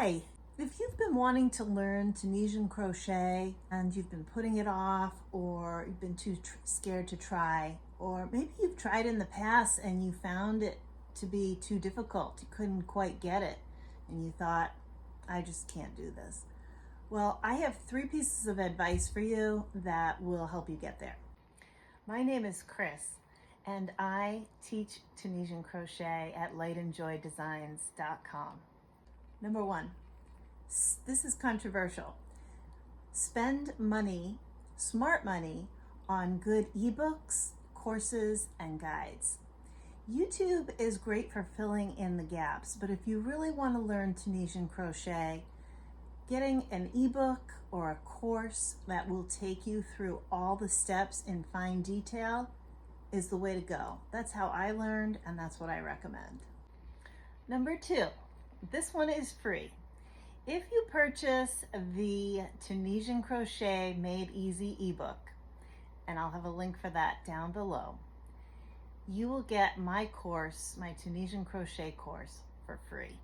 Hi! If you've been wanting to learn Tunisian crochet and you've been putting it off, or you've been too scared to try, or maybe you've tried in the past and you found it to be too difficult, you couldn't quite get it, and you thought, I just can't do this. Well, I have 3 pieces of advice for you that will help you get there. My name is Chris, and I teach Tunisian crochet at lightandjoydesigns.com. Number 1, this is controversial. Spend money, smart money, on good ebooks, courses, and guides. YouTube is great for filling in the gaps, but if you really want to learn Tunisian crochet, getting an ebook or a course that will take you through all the steps in fine detail is the way to go. That's how I learned, and that's what I recommend. Number 2, this one is free. If you purchase the Tunisian Crochet Made Easy ebook, and I'll have a link for that down below, you will get my course, my Tunisian crochet course, for free.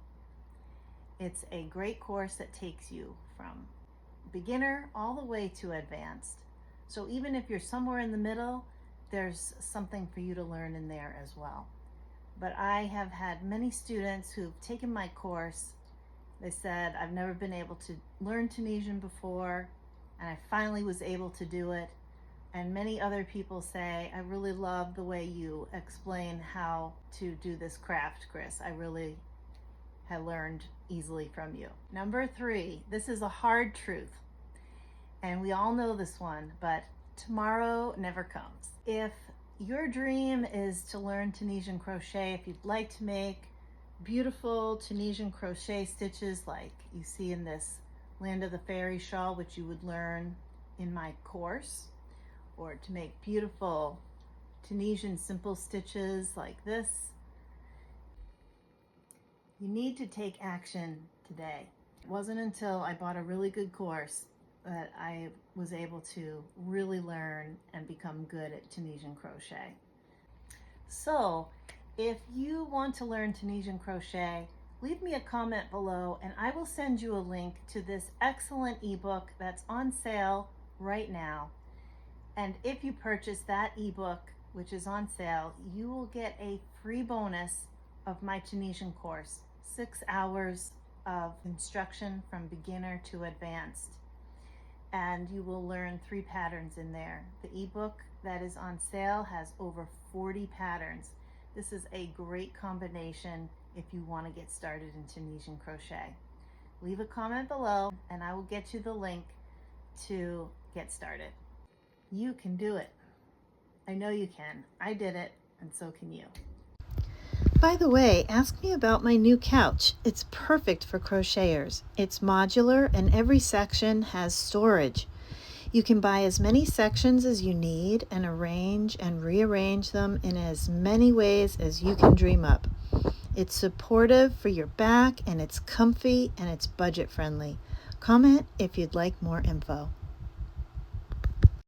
It's a great course that takes you from beginner all the way to advanced. So even if you're somewhere in the middle, there's something for you to learn in there as well. But I have had many students who've taken my course. They said, I've never been able to learn Tunisian before, and I finally was able to do it. And many other people say, I really love the way you explain how to do this craft, Chris. I really have learned easily from you. Number 3, this is a hard truth. And we all know this one, but tomorrow never comes. If your dream is to learn Tunisian crochet, if you'd like to make beautiful Tunisian crochet stitches like you see in this Land of the Fairy shawl, which you would learn in my course, or to make beautiful Tunisian simple stitches like this, you need to take action today. It wasn't until I bought a really good course that I was able to really learn and become good at Tunisian crochet. So if you want to learn Tunisian crochet, leave me a comment below and I will send you a link to this excellent ebook that's on sale right now. And if you purchase that ebook, which is on sale, you will get a free bonus of my Tunisian course, 6 hours of instruction from beginner to advanced. And you will learn 3 patterns in there. The ebook that is on sale has over 40 patterns. This is a great combination if you want to get started in Tunisian crochet. Leave a comment below and I will get you the link to get started. You can do it. I know you can. I did it, and so can you. By the way, ask me about my new couch. It's perfect for crocheters. It's modular and every section has storage. You can buy as many sections as you need and arrange and rearrange them in as many ways as you can dream up. It's supportive for your back, and it's comfy, and it's budget friendly. Comment if you'd like more info.